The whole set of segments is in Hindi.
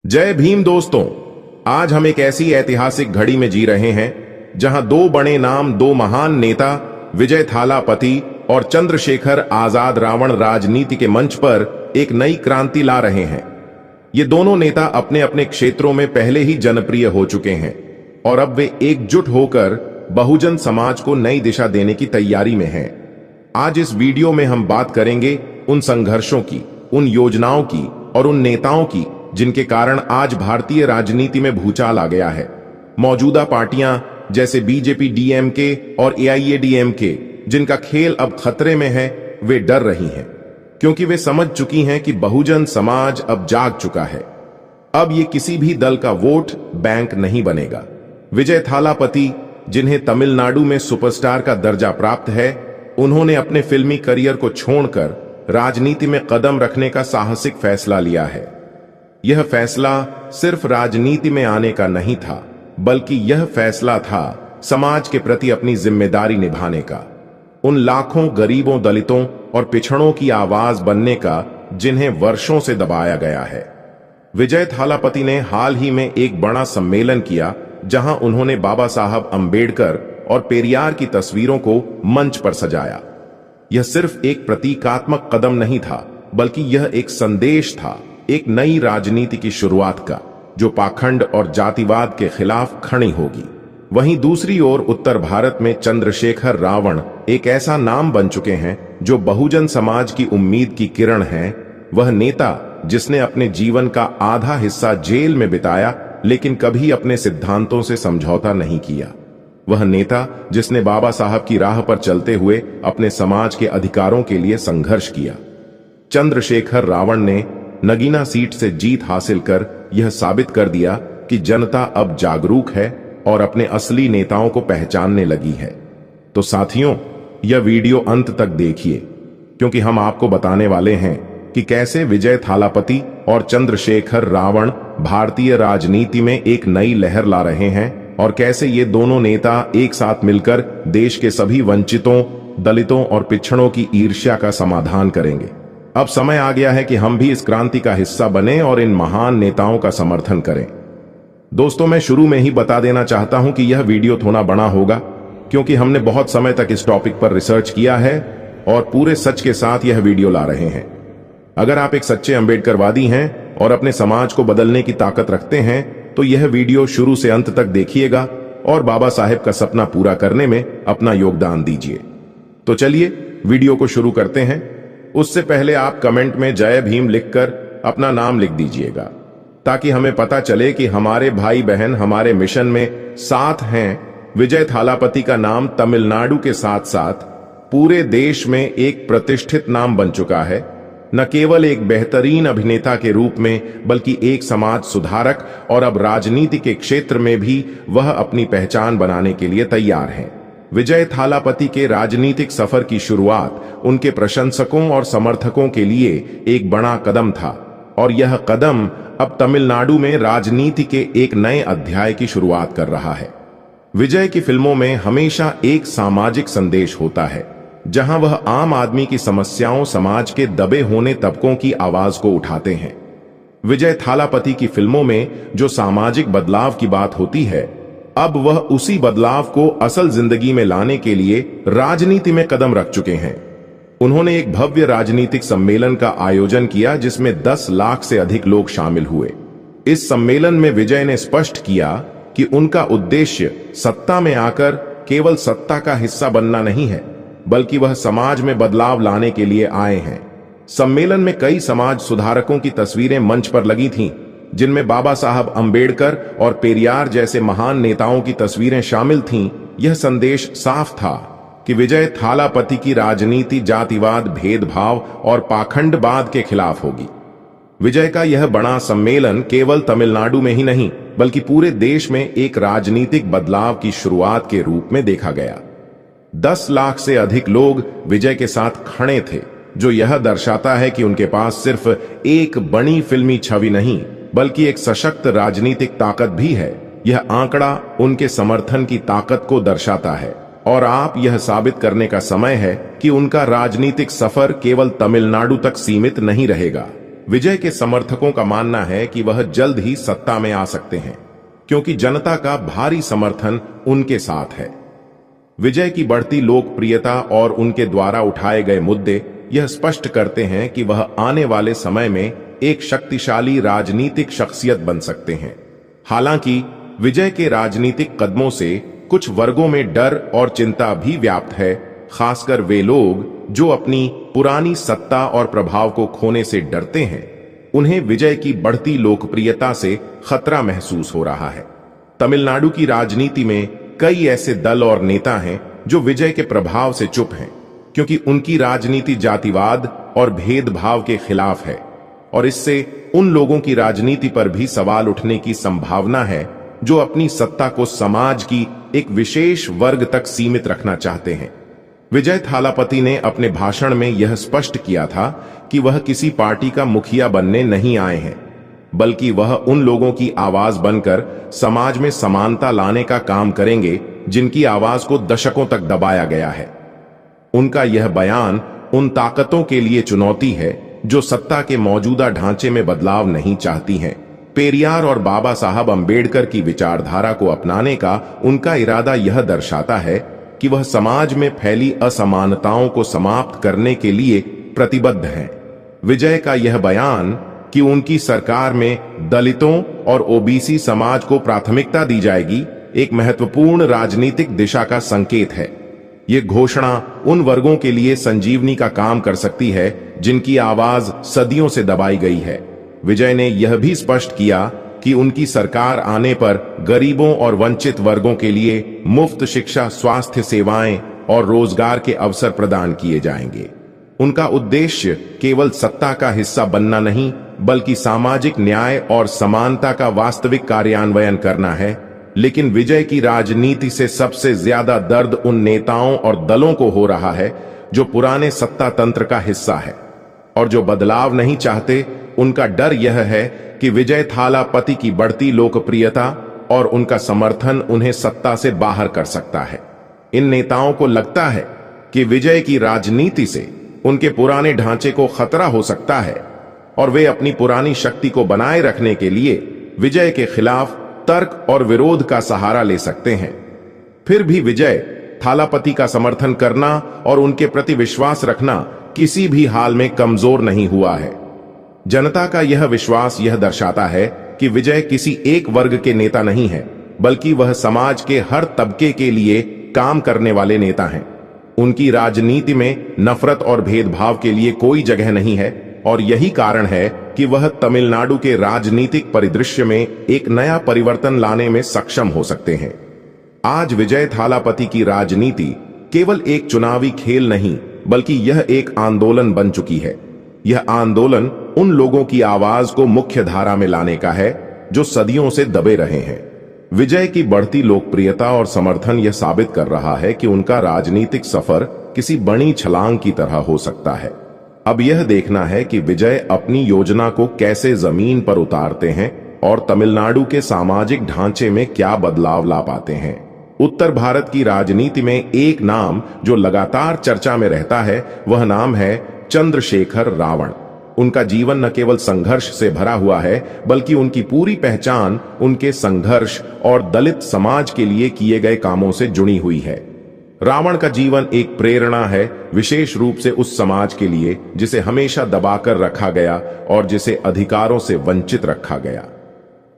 जय भीम दोस्तों, आज हम एक ऐसी ऐतिहासिक घड़ी में जी रहे हैं जहां दो बड़े नाम, दो महान नेता विजय थालापति और चंद्रशेखर आजाद रावण राजनीति के मंच पर एक नई क्रांति ला रहे हैं। ये दोनों नेता अपने अपने क्षेत्रों में पहले ही जनप्रिय हो चुके हैं और अब वे एकजुट होकर बहुजन समाज को नई दिशा देने की तैयारी में हैं। आज इस वीडियो में हम बात करेंगे उन संघर्षों की, उन योजनाओं की और उन नेताओं की जिनके कारण आज भारतीय राजनीति में भूचाल आ गया है। मौजूदा पार्टियां जैसे बीजेपी डीएमके और एआईएडीएमके, जिनका खेल अब खतरे में है, वे डर रही हैं क्योंकि वे समझ चुकी हैं कि बहुजन समाज अब जाग चुका है। अब ये किसी भी दल का वोट बैंक नहीं बनेगा। विजय थालापति, जिन्हें तमिलनाडु में सुपरस्टार का दर्जा प्राप्त है, उन्होंने अपने फिल्मी करियर को छोड़कर राजनीति में कदम रखने का साहसिक फैसला लिया है। यह फैसला सिर्फ राजनीति में आने का नहीं था, बल्कि यह फैसला था समाज के प्रति अपनी जिम्मेदारी निभाने का, उन लाखों गरीबों, दलितों और पिछड़ों की आवाज बनने का जिन्हें वर्षों से दबाया गया है। विजय थालापति ने हाल ही में एक बड़ा सम्मेलन किया जहां उन्होंने बाबा साहब अंबेडकर और पेरियार की तस्वीरों को मंच पर सजाया। यह सिर्फ एक प्रतीकात्मक कदम नहीं था, बल्कि यह एक संदेश था, एक नई राजनीति की शुरुआत का, जो पाखंड और जातिवाद के खिलाफ खड़ी होगी। वहीं दूसरी ओर उत्तर भारत में चंद्रशेखर रावण एक ऐसा नाम बन चुके हैं जो बहुजन समाज की उम्मीद की किरण है। वह नेता जिसने अपने जीवन का आधा हिस्सा जेल में बिताया, लेकिन कभी अपने सिद्धांतों से समझौता नहीं किया। वह नेता जिसने बाबा साहब की राह पर चलते हुए अपने समाज के अधिकारों के लिए संघर्ष किया। चंद्रशेखर रावण ने नगीना सीट से जीत हासिल कर यह साबित कर दिया कि जनता अब जागरूक है और अपने असली नेताओं को पहचानने लगी है। तो साथियों, यह वीडियो अंत तक देखिए, क्योंकि हम आपको बताने वाले हैं कि कैसे विजय थालापति और चंद्रशेखर रावण भारतीय राजनीति में एक नई लहर ला रहे हैं और कैसे ये दोनों नेता एक साथ मिलकर देश के सभी वंचितों, दलितों और पिछड़ों की ईर्ष्या का समाधान करेंगे। अब समय आ गया है कि हम भी इस क्रांति का हिस्सा बने और इन महान नेताओं का समर्थन करें। दोस्तों, मैं शुरू में ही बता देना चाहता हूं कि यह वीडियो थोड़ा बड़ा होगा, क्योंकि हमने बहुत समय तक इस टॉपिक पर रिसर्च किया है और पूरे सच के साथ यह वीडियो ला रहे हैं। अगर आप एक सच्चे अंबेडकरवादी हैं और अपने समाज को बदलने की ताकत रखते हैं, तो यह वीडियो शुरू से अंत तक देखिएगा और बाबा साहेब का सपना पूरा करने में अपना योगदान दीजिए। तो चलिए वीडियो को शुरू करते हैं। उससे पहले आप कमेंट में जय भीम लिखकर अपना नाम लिख दीजिएगा, ताकि हमें पता चले कि हमारे भाई बहन हमारे मिशन में साथ हैं। विजय थालापति का नाम तमिलनाडु के साथ साथ पूरे देश में एक प्रतिष्ठित नाम बन चुका है। न केवल एक बेहतरीन अभिनेता के रूप में, बल्कि एक समाज सुधारक, और अब राजनीति के क्षेत्र में भी वह अपनी पहचान बनाने के लिए तैयार हैं। विजय थालापति के राजनीतिक सफर की शुरुआत उनके प्रशंसकों और समर्थकों के लिए एक बड़ा कदम था, और यह कदम अब तमिलनाडु में राजनीति के एक नए अध्याय की शुरुआत कर रहा है। विजय की फिल्मों में हमेशा एक सामाजिक संदेश होता है, जहां वह आम आदमी की समस्याओं, समाज के दबे होने तबकों की आवाज को उठाते हैं। विजय थालापति की फिल्मों में जो सामाजिक बदलाव की बात होती है, अब वह उसी बदलाव को असल जिंदगी में लाने के लिए राजनीति में कदम रख चुके हैं। उन्होंने एक भव्य राजनीतिक सम्मेलन का आयोजन किया जिसमें 10 लाख से अधिक लोग शामिल हुए। इस सम्मेलन में विजय ने स्पष्ट किया कि उनका उद्देश्य सत्ता में आकर केवल सत्ता का हिस्सा बनना नहीं है, बल्कि वह समाज में बदलाव लाने के लिए आए हैं। सम्मेलन में कई समाज सुधारकों की तस्वीरें मंच पर लगी थीं, जिनमें बाबा साहब अंबेडकर और पेरियार जैसे महान नेताओं की तस्वीरें शामिल थीं। यह संदेश साफ था कि विजय थालापति की राजनीति जातिवाद, भेदभाव और पाखंडवाद के खिलाफ होगी। विजय का यह बड़ा सम्मेलन केवल तमिलनाडु में ही नहीं, बल्कि पूरे देश में एक राजनीतिक बदलाव की शुरुआत के रूप में देखा गया। 10 लाख से अधिक लोग विजय के साथ खड़े थे, जो यह दर्शाता है कि उनके पास सिर्फ एक बड़ी फिल्मी छवि नहीं, बल्कि एक सशक्त राजनीतिक ताकत भी है। यह आंकड़ा उनके समर्थन की ताकत को दर्शाता है और आप यह साबित करने का समय है कि उनका राजनीतिक सफर केवल तमिलनाडु तक सीमित नहीं रहेगा। विजय के समर्थकों का मानना है कि वह जल्द ही सत्ता में आ सकते हैं, क्योंकि जनता का भारी समर्थन उनके साथ है। विजय की बढ़ती लोकप्रियता और उनके द्वारा उठाए गए मुद्दे यह स्पष्ट करते हैं कि वह आने वाले समय में एक शक्तिशाली राजनीतिक शख्सियत बन सकते हैं। हालांकि विजय के राजनीतिक कदमों से कुछ वर्गों में डर और चिंता भी व्याप्त है, खासकर वे लोग जो अपनी पुरानी सत्ता और प्रभाव को खोने से डरते हैं। उन्हें विजय की बढ़ती लोकप्रियता से खतरा महसूस हो रहा है। तमिलनाडु की राजनीति में कई ऐसे दल और नेता हैं जो विजय के प्रभाव से चुप हैं, क्योंकि उनकी राजनीति जातिवाद और भेदभाव के खिलाफ है और इससे उन लोगों की राजनीति पर भी सवाल उठने की संभावना है जो अपनी सत्ता को समाज की एक विशेष वर्ग तक सीमित रखना चाहते हैं। विजय थालापति ने अपने भाषण में यह स्पष्ट किया था कि वह किसी पार्टी का मुखिया बनने नहीं आए हैं, बल्कि वह उन लोगों की आवाज बनकर समाज में समानता लाने का काम करेंगे जिनकी आवाज को दशकों तक दबाया गया है। उनका यह बयान उन ताकतों के लिए चुनौती है जो सत्ता के मौजूदा ढांचे में बदलाव नहीं चाहती हैं। पेरियार और बाबा साहब अंबेडकर की विचारधारा को अपनाने का उनका इरादा यह दर्शाता है कि वह समाज में फैली असमानताओं को समाप्त करने के लिए प्रतिबद्ध हैं। विजय का यह बयान कि उनकी सरकार में दलितों और ओबीसी समाज को प्राथमिकता दी जाएगी एक महत्वपूर्ण राजनीतिक दिशा का संकेत है। ये घोषणा उन वर्गों के लिए संजीवनी का काम कर सकती है जिनकी आवाज सदियों से दबाई गई है। विजय ने यह भी स्पष्ट किया कि उनकी सरकार आने पर गरीबों और वंचित वर्गों के लिए मुफ्त शिक्षा, स्वास्थ्य सेवाएं और रोजगार के अवसर प्रदान किए जाएंगे। उनका उद्देश्य केवल सत्ता का हिस्सा बनना नहीं, बल्कि सामाजिक न्याय और समानता का वास्तविक कार्यान्वयन करना है। लेकिन विजय की राजनीति से सबसे ज्यादा दर्द उन नेताओं और दलों को हो रहा है जो पुराने सत्ता तंत्र का हिस्सा है और जो बदलाव नहीं चाहते। उनका डर यह है कि विजय थालापति की बढ़ती लोकप्रियता और उनका समर्थन उन्हें सत्ता से बाहर कर सकता है। इन नेताओं को लगता है कि विजय की राजनीति से उनके पुराने ढांचे को खतरा हो सकता है और वे अपनी पुरानी शक्ति को बनाए रखने के लिए विजय के खिलाफ तर्क और विरोध का सहारा ले सकते हैं। फिर भी विजय थालापति का समर्थन करना और उनके प्रति विश्वास रखना किसी भी हाल में कमजोर नहीं हुआ है। जनता का यह विश्वास यह दर्शाता है कि विजय किसी एक वर्ग के नेता नहीं है, बल्कि वह समाज के हर तबके के लिए काम करने वाले नेता हैं। उनकी राजनीति में नफरत और भेदभाव के लिए कोई जगह नहीं है और यही कारण है कि वह तमिलनाडु के राजनीतिक परिदृश्य में एक नया परिवर्तन लाने में सक्षम हो सकते हैं। आज विजय थालापति की राजनीति केवल एक चुनावी खेल नहीं, बल्कि यह एक आंदोलन बन चुकी है। यह आंदोलन उन लोगों की आवाज को मुख्य धारा में लाने का है जो सदियों से दबे रहे हैं। विजय की बढ़ती लोकप्रियता और समर्थन यह साबित कर रहा है कि उनका राजनीतिक सफर किसी बड़ी छलांग की तरह हो सकता है। अब यह देखना है कि विजय अपनी योजना को कैसे जमीन पर उतारते हैं और तमिलनाडु के सामाजिक ढांचे में क्या बदलाव ला पाते हैं। उत्तर भारत की राजनीति में एक नाम जो लगातार चर्चा में रहता है, वह नाम है चंद्रशेखर रावण। उनका जीवन न केवल संघर्ष से भरा हुआ है, बल्कि उनकी पूरी पहचान उनके संघर्ष और दलित समाज के लिए किए गए कामों से जुड़ी हुई है। रावण का जीवन एक प्रेरणा है, विशेष रूप से उस समाज के लिए जिसे हमेशा दबाकर रखा गया और जिसे अधिकारों से वंचित रखा गया।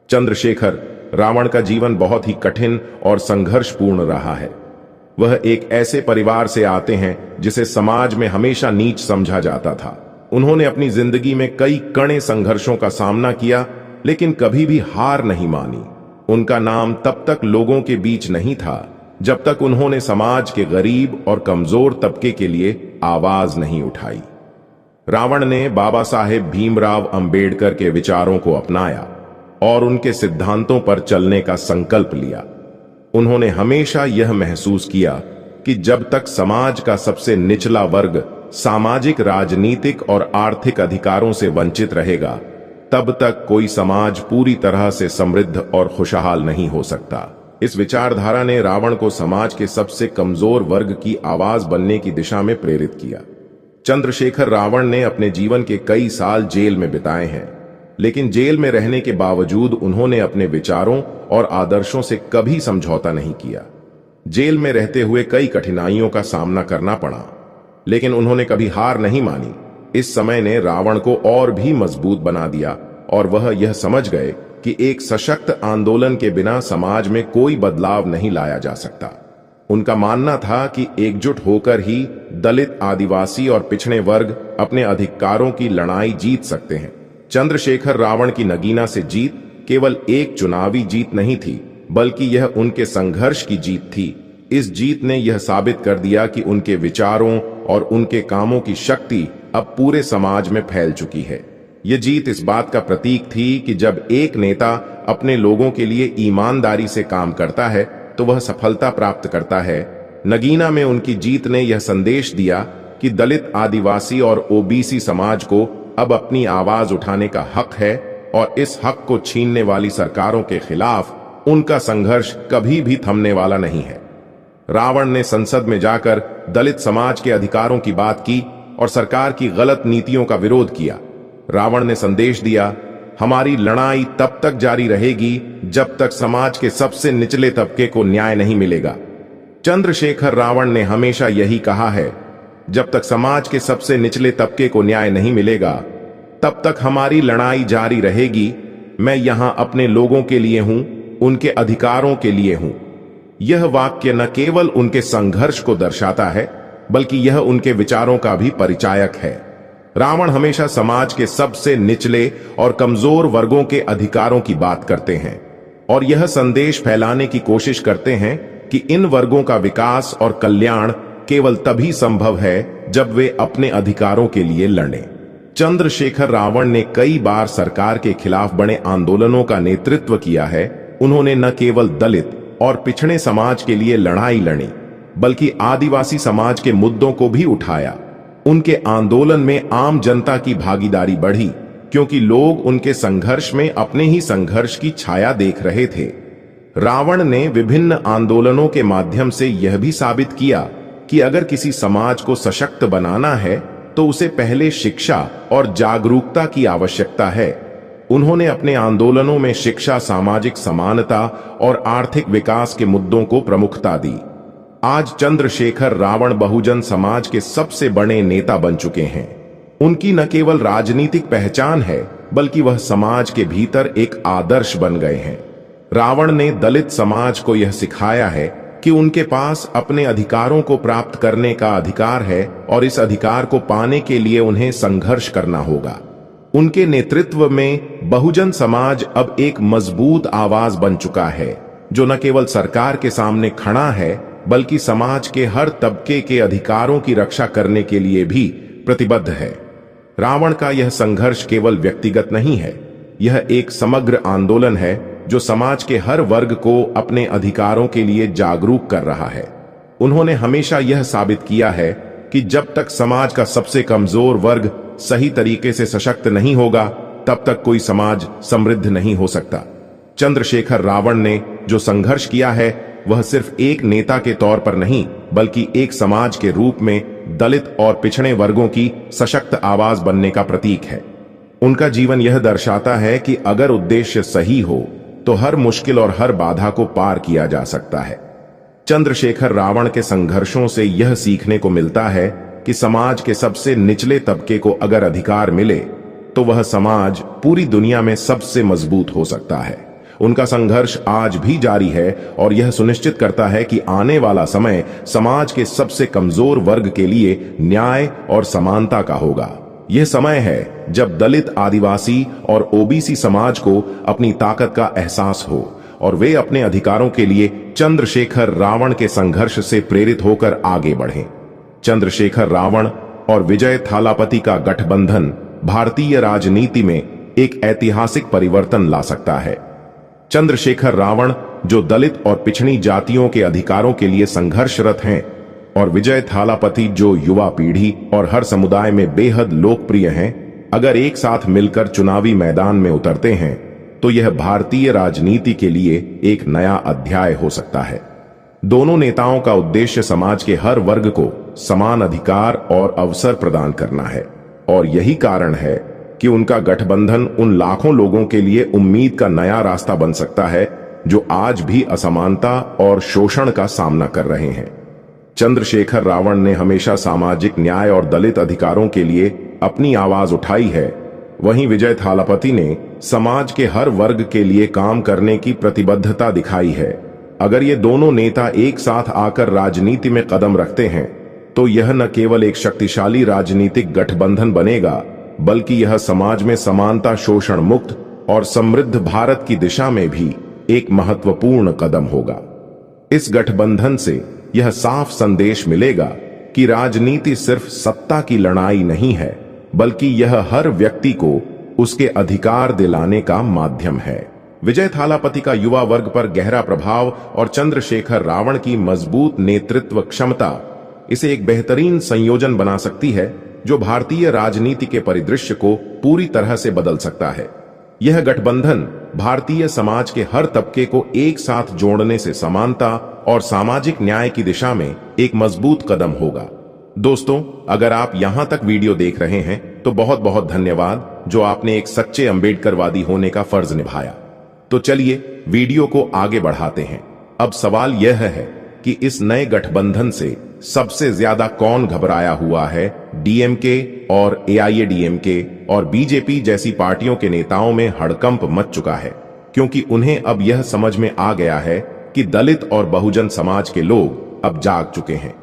चंद्रशेखर रावण का जीवन बहुत ही कठिन और संघर्षपूर्ण रहा है। वह एक ऐसे परिवार से आते हैं जिसे समाज में हमेशा नीच समझा जाता था। उन्होंने अपनी जिंदगी में कई कड़े संघर्षों का सामना किया, लेकिन कभी भी हार नहीं मानी। उनका नाम तब तक लोगों के बीच नहीं था जब तक उन्होंने समाज के गरीब और कमजोर तबके के लिए आवाज नहीं उठाई। रावण ने बाबा साहेब भीमराव अंबेडकर के विचारों को अपनाया और उनके सिद्धांतों पर चलने का संकल्प लिया। उन्होंने हमेशा यह महसूस किया कि जब तक समाज का सबसे निचला वर्ग सामाजिक, राजनीतिक और आर्थिक अधिकारों से वंचित रहेगा, तब तक कोई समाज पूरी तरह से समृद्ध और खुशहाल नहीं हो सकता। इस विचारधारा ने रावण को समाज के सबसे कमजोर वर्ग की आवाज बनने की दिशा में प्रेरित किया। चंद्रशेखर रावण ने अपने जीवन के कई साल जेल में बिताए हैं, लेकिन जेल में रहने के बावजूद उन्होंने अपने विचारों और आदर्शों से कभी समझौता नहीं किया। जेल में रहते हुए कई कठिनाइयों का सामना करना पड़ा, लेकिन उन्होंने कभी हार नहीं मानी। इस समय ने रावण को और भी मजबूत बना दिया और वह यह समझ गए कि एक सशक्त आंदोलन के बिना समाज में कोई बदलाव नहीं लाया जा सकता। उनका मानना था कि एकजुट होकर ही दलित, आदिवासी और पिछड़े वर्ग अपने अधिकारों की लड़ाई जीत सकते हैं। चंद्रशेखर रावण की नगीना से जीत केवल एक चुनावी जीत नहीं थी, बल्कि यह उनके संघर्ष की जीत थी। इस जीत ने यह साबित कर दिया कि उनके विचारों और उनके कामों की शक्ति अब पूरे समाज में फैल चुकी है। यह जीत इस बात का प्रतीक थी कि जब एक नेता अपने लोगों के लिए ईमानदारी से काम करता है तो वह सफलता प्राप्त करता है। नगीना में उनकी जीत ने यह संदेश दिया कि दलित, आदिवासी और ओबीसी समाज को अब अपनी आवाज उठाने का हक है और इस हक को छीनने वाली सरकारों के खिलाफ उनका संघर्ष कभी भी थमने वाला नहीं है। रावण ने संसद में जाकर दलित समाज के अधिकारों की बात की और सरकार की गलत नीतियों का विरोध किया। रावण ने संदेश दिया, हमारी लड़ाई तब तक जारी रहेगी जब तक समाज के सबसे निचले तबके को न्याय नहीं मिलेगा। चंद्रशेखर रावण ने हमेशा यही कहा है, जब तक समाज के सबसे निचले तबके को न्याय नहीं मिलेगा तब तक हमारी लड़ाई जारी रहेगी। मैं यहां अपने लोगों के लिए हूं, उनके अधिकारों के लिए हूं। यह वाक्य न केवल उनके संघर्ष को दर्शाता है, बल्कि यह उनके विचारों का भी परिचायक है। रावण हमेशा समाज के सबसे निचले और कमजोर वर्गों के अधिकारों की बात करते हैं और यह संदेश फैलाने की कोशिश करते हैं कि इन वर्गों का विकास और कल्याण केवल तभी संभव है जब वे अपने अधिकारों के लिए लड़ें। चंद्रशेखर रावण ने कई बार सरकार के खिलाफ बड़े आंदोलनों का नेतृत्व किया है। उन्होंने न केवल दलित और पिछड़े समाज के लिए लड़ाई लड़ी, बल्कि आदिवासी समाज के मुद्दों को भी उठाया। उनके आंदोलन में आम जनता की भागीदारी बढ़ी, क्योंकि लोग उनके संघर्ष में अपने ही संघर्ष की छाया देख रहे थे। रावण ने विभिन्न आंदोलनों के माध्यम से यह भी साबित किया कि अगर किसी समाज को सशक्त बनाना है तो उसे पहले शिक्षा और जागरूकता की आवश्यकता है। उन्होंने अपने आंदोलनों में शिक्षा, सामाजिक समानता और आर्थिक विकास के मुद्दों को प्रमुखता दी। आज चंद्रशेखर रावण बहुजन समाज के सबसे बड़े नेता बन चुके हैं। उनकी न केवल राजनीतिक पहचान है, बल्कि वह समाज के भीतर एक आदर्श बन गए हैं। रावण ने दलित समाज को यह सिखाया है कि उनके पास अपने अधिकारों को प्राप्त करने का अधिकार है और इस अधिकार को पाने के लिए उन्हें संघर्ष करना होगा। उनके नेतृत्व में बहुजन समाज अब एक मजबूत आवाज बन चुका है, जो न केवल सरकार के सामने खड़ा है, बल्कि समाज के हर तबके के अधिकारों की रक्षा करने के लिए भी प्रतिबद्ध है। रावण का यह संघर्ष केवल व्यक्तिगत नहीं है, यह एक समग्र आंदोलन है जो समाज के हर वर्ग को अपने अधिकारों के लिए जागरूक कर रहा है। उन्होंने हमेशा यह साबित किया है कि जब तक समाज का सबसे कमजोर वर्ग सही तरीके से सशक्त नहीं होगा, तब तक कोई समाज समृद्ध नहीं हो सकता। चंद्रशेखर रावण ने जो संघर्ष किया है वह सिर्फ एक नेता के तौर पर नहीं, बल्कि एक समाज के रूप में दलित और पिछड़े वर्गों की सशक्त आवाज बनने का प्रतीक है। उनका जीवन यह दर्शाता है कि अगर उद्देश्य सही हो तो हर मुश्किल और हर बाधा को पार किया जा सकता है। चंद्रशेखर रावण के संघर्षों से यह सीखने को मिलता है कि समाज के सबसे निचले तबके को अगर अधिकार मिले तो वह समाज पूरी दुनिया में सबसे मजबूत हो सकता है। उनका संघर्ष आज भी जारी है और यह सुनिश्चित करता है कि आने वाला समय समाज के सबसे कमजोर वर्ग के लिए न्याय और समानता का होगा। यह समय है जब दलित, आदिवासी और ओबीसी समाज को अपनी ताकत का एहसास हो और वे अपने अधिकारों के लिए चंद्रशेखर रावण के संघर्ष से प्रेरित होकर आगे बढ़ें। चंद्रशेखर रावण और विजय थालापति का गठबंधन भारतीय राजनीति में एक ऐतिहासिक परिवर्तन ला सकता है। चंद्रशेखर रावण जो दलित और पिछड़ी जातियों के अधिकारों के लिए संघर्षरत हैं, और विजय थालापति जो युवा पीढ़ी और हर समुदाय में बेहद लोकप्रिय हैं, अगर एक साथ मिलकर चुनावी मैदान में उतरते हैं तो यह भारतीय राजनीति के लिए एक नया अध्याय हो सकता है। दोनों नेताओं का उद्देश्य समाज के हर वर्ग को समान अधिकार और अवसर प्रदान करना है और यही कारण है कि उनका गठबंधन उन लाखों लोगों के लिए उम्मीद का नया रास्ता बन सकता है जो आज भी असमानता और शोषण का सामना कर रहे हैं। चंद्रशेखर रावण ने हमेशा सामाजिक न्याय और दलित अधिकारों के लिए अपनी आवाज उठाई है, वहीं विजय थालापति ने समाज के हर वर्ग के लिए काम करने की प्रतिबद्धता दिखाई है। अगर ये दोनों नेता एक साथ आकर राजनीति में कदम रखते हैं तो यह न केवल एक शक्तिशाली राजनीतिक गठबंधन बनेगा, बल्कि यह समाज में समानता, शोषण मुक्त और समृद्ध भारत की दिशा में भी एक महत्वपूर्ण कदम होगा। इस गठबंधन से यह साफ संदेश मिलेगा कि राजनीति सिर्फ सत्ता की लड़ाई नहीं है, बल्कि यह हर व्यक्ति को उसके अधिकार दिलाने का माध्यम है। विजय थालापति का युवा वर्ग पर गहरा प्रभाव और चंद्रशेखर रावण की मजबूत नेतृत्व क्षमता इसे एक बेहतरीन संयोजन बना सकती है जो भारतीय राजनीति के परिदृश्य को पूरी तरह से बदल सकता है। यह गठबंधन भारतीय समाज के हर तबके को एक साथ जोड़ने से समानता और सामाजिक न्याय की दिशा में एक मजबूत कदम होगा। दोस्तों, अगर आप यहां तक वीडियो देख रहे हैं तो बहुत बहुत धन्यवाद जो आपने एक सच्चे अंबेडकरवादी होने का फर्ज निभाया। तो चलिए वीडियो को आगे बढ़ाते हैं। अब सवाल यह है कि इस नए गठबंधन से सबसे ज्यादा कौन घबराया हुआ है? डीएमके और एआईएडीएमके और बीजेपी जैसी पार्टियों के नेताओं में हड़कंप मच चुका है, क्योंकि उन्हें अब यह समझ में आ गया है कि दलित और बहुजन समाज के लोग अब जाग चुके हैं।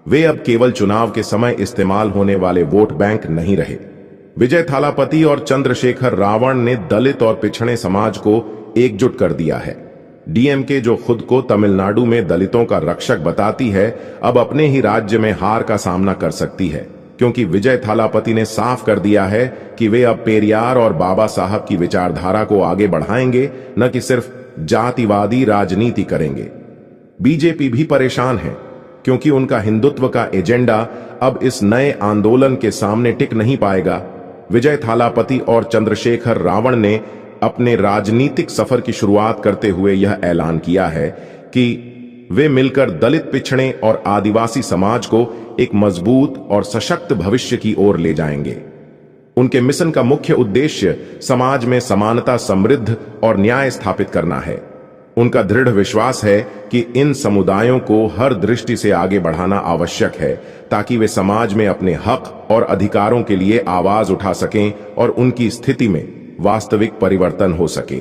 वे अब केवल चुनाव के समय इस्तेमाल होने वाले वोट बैंक नहीं रहे। विजय थालापति और चंद्रशेखर रावण ने दलित और पिछड़े समाज को एकजुट कर दिया है। डीएमके, जो खुद को तमिलनाडु में दलितों का रक्षक बताती है, अब अपने ही राज्य में हार का सामना कर सकती है, क्योंकि विजय थालापति ने साफ कर दिया है कि वे अब पेरियार और बाबा साहब की विचारधारा को आगे बढ़ाएंगे, न कि सिर्फ जातिवादी राजनीति करेंगे। बीजेपी भी परेशान है, क्योंकि उनका हिंदुत्व का एजेंडा अब इस नए आंदोलन के सामने टिक नहीं पाएगा। विजय थालापति और चंद्रशेखर रावण ने अपने राजनीतिक सफर की शुरुआत करते हुए यह ऐलान किया है कि वे मिलकर दलित, पिछड़े और आदिवासी समाज को एक मजबूत और सशक्त भविष्य की ओर ले जाएंगे। उनके मिशन का मुख्य उद्देश्य समाज में समानता, समृद्ध और न्याय स्थापित करना है। उनका दृढ़ विश्वास है कि इन समुदायों को हर दृष्टि से आगे बढ़ाना आवश्यक है, ताकि वे समाज में अपने हक और अधिकारों के लिए आवाज उठा सकें और उनकी स्थिति में वास्तविक परिवर्तन हो सके।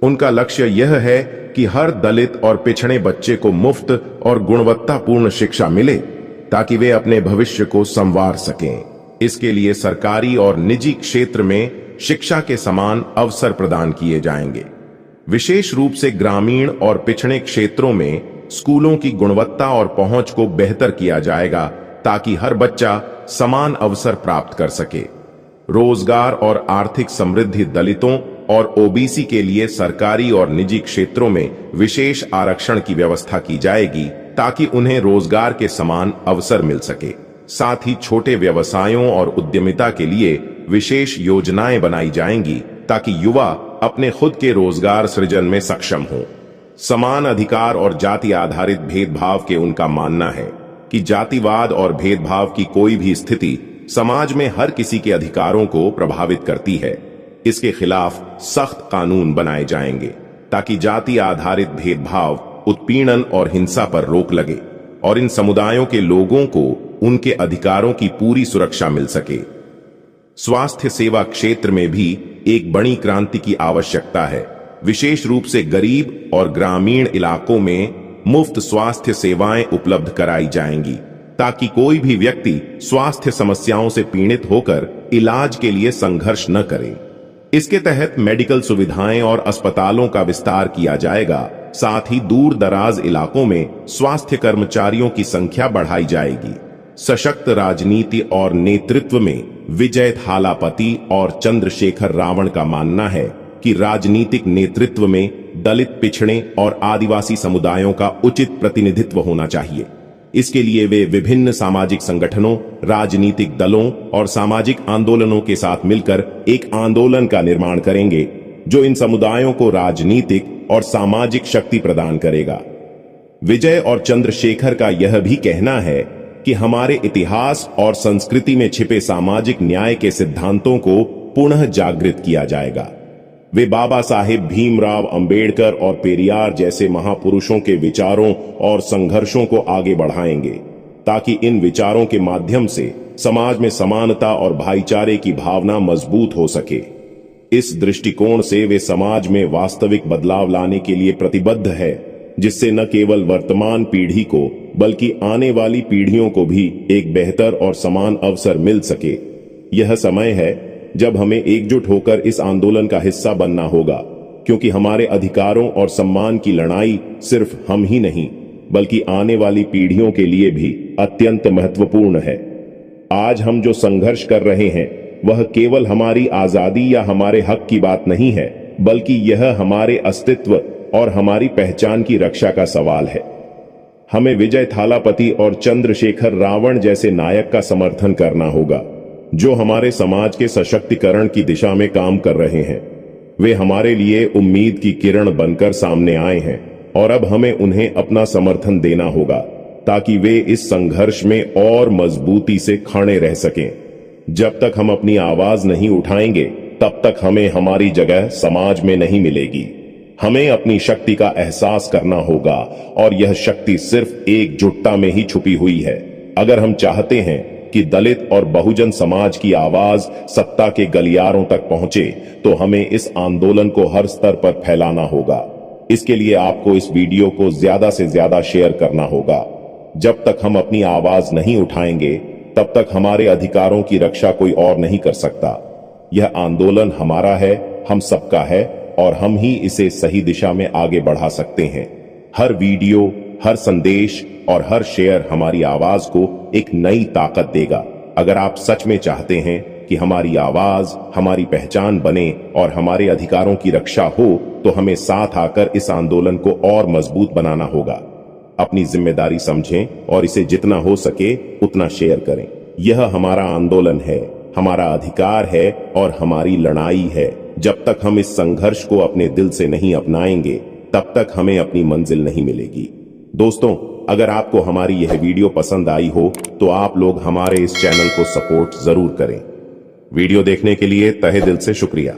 उनका लक्ष्य यह है कि हर दलित और पिछड़े बच्चे को मुफ्त और गुणवत्तापूर्ण शिक्षा मिले, ताकि वे अपने भविष्य को संवार सकें। इसके लिए सरकारी और निजी क्षेत्र में शिक्षा के समान अवसर प्रदान किए जाएंगे। विशेष रूप से ग्रामीण और पिछड़े क्षेत्रों में स्कूलों की गुणवत्ता और पहुंच को बेहतर किया जाएगा, ताकि हर बच्चा समान अवसर प्राप्त कर सके। रोजगार और आर्थिक समृद्धि दलितों और ओबीसी के लिए सरकारी और निजी क्षेत्रों में विशेष आरक्षण की व्यवस्था की जाएगी, ताकि उन्हें रोजगार के समान अवसर मिल सके। साथ ही छोटे व्यवसायों और उद्यमिता के लिए विशेष योजनाएं बनाई जाएंगी, ताकि युवा अपने खुद के रोजगार सृजन में सक्षम हो। समान अधिकार और जाति आधारित भेदभाव के उनका मानना है कि जातिवाद और भेदभाव की कोई भी स्थिति समाज में हर किसी के अधिकारों को प्रभावित करती है। इसके खिलाफ सख्त कानून बनाए जाएंगे, ताकि जाति आधारित भेदभाव, उत्पीड़न और हिंसा पर रोक लगे और इन समुदायों के लोगों को उनके अधिकारों की पूरी सुरक्षा मिल सके। स्वास्थ्य सेवा क्षेत्र में भी एक बड़ी क्रांति की आवश्यकता है। विशेष रूप से गरीब और ग्रामीण इलाकों में मुफ्त स्वास्थ्य सेवाएं उपलब्ध कराई जाएंगी, ताकि कोई भी व्यक्ति स्वास्थ्य समस्याओं से पीड़ित होकर इलाज के लिए संघर्ष न करे। इसके तहत मेडिकल सुविधाएं और अस्पतालों का विस्तार किया जाएगा। साथ ही दूर दराज इलाकों में स्वास्थ्य कर्मचारियों की संख्या बढ़ाई जाएगी। सशक्त राजनीति और नेतृत्व में विजय थालापति और चंद्रशेखर रावण का मानना है कि राजनीतिक नेतृत्व में दलित, पिछड़े और आदिवासी समुदायों का उचित प्रतिनिधित्व होना चाहिए। इसके लिए वे विभिन्न सामाजिक संगठनों, राजनीतिक दलों और सामाजिक आंदोलनों के साथ मिलकर एक आंदोलन का निर्माण करेंगे, जो इन समुदायों को राजनीतिक और सामाजिक शक्ति प्रदान करेगा। विजय और चंद्रशेखर का यह भी कहना है कि हमारे इतिहास और संस्कृति में छिपे सामाजिक न्याय के सिद्धांतों को पुनः जागृत किया जाएगा। वे बाबा साहेब भीमराव अंबेडकर और पेरियार जैसे महापुरुषों के विचारों और संघर्षों को आगे बढ़ाएंगे, ताकि इन विचारों के माध्यम से समाज में समानता और भाईचारे की भावना मजबूत हो सके। इस दृष्टिकोण से वे समाज में वास्तविक बदलाव लाने के लिए प्रतिबद्ध है, जिससे न केवल वर्तमान पीढ़ी को बल्कि आने वाली पीढ़ियों को भी एक बेहतर और समान अवसर मिल सके। यह समय है जब हमें एकजुट होकर इस आंदोलन का हिस्सा बनना होगा, क्योंकि हमारे अधिकारों और सम्मान की लड़ाई सिर्फ हम ही नहीं बल्कि आने वाली पीढ़ियों के लिए भी अत्यंत महत्वपूर्ण है। आज हम जो संघर्ष कर रहे हैं वह केवल हमारी आजादी या हमारे हक की बात नहीं है, बल्कि यह हमारे अस्तित्व और हमारी पहचान की रक्षा का सवाल है। हमें विजय थालापति और चंद्रशेखर रावण जैसे नायक का समर्थन करना होगा, जो हमारे समाज के सशक्तिकरण की दिशा में काम कर रहे हैं। वे हमारे लिए उम्मीद की किरण बनकर सामने आए हैं और अब हमें उन्हें अपना समर्थन देना होगा, ताकि वे इस संघर्ष में और मजबूती से खड़े रह सकें। जब तक हम अपनी आवाज नहीं उठाएंगे, तब तक हमें हमारी जगह समाज में नहीं मिलेगी। हमें अपनी शक्ति का एहसास करना होगा और यह शक्ति सिर्फ एकजुटता में ही छुपी हुई है। अगर हम चाहते हैं कि दलित और बहुजन समाज की आवाज सत्ता के गलियारों तक पहुंचे, तो हमें इस आंदोलन को हर स्तर पर फैलाना होगा। इसके लिए आपको इस वीडियो को ज्यादा से ज्यादा शेयर करना होगा। जब तक हम अपनी आवाज नहीं उठाएंगे, तब तक हमारे अधिकारों की रक्षा कोई और नहीं कर सकता। यह आंदोलन हमारा है, हम सबका है और हम ही इसे सही दिशा में आगे बढ़ा सकते हैं। हर वीडियो, हर संदेश और हर शेयर हमारी आवाज को एक नई ताकत देगा। अगर आप सच में चाहते हैं कि हमारी आवाज हमारी पहचान बने और हमारे अधिकारों की रक्षा हो, तो हमें साथ आकर इस आंदोलन को और मजबूत बनाना होगा। अपनी जिम्मेदारी समझें और इसे जितना हो सके उतना शेयर करें। यह हमारा आंदोलन है, हमारा अधिकार है और हमारी लड़ाई है। जब तक हम इस संघर्ष को अपने दिल से नहीं अपनाएंगे, तब तक हमें अपनी मंजिल नहीं मिलेगी। दोस्तों, अगर आपको हमारी यह वीडियो पसंद आई हो तो आप लोग हमारे इस चैनल को सपोर्ट जरूर करें। वीडियो देखने के लिए तहे दिल से शुक्रिया।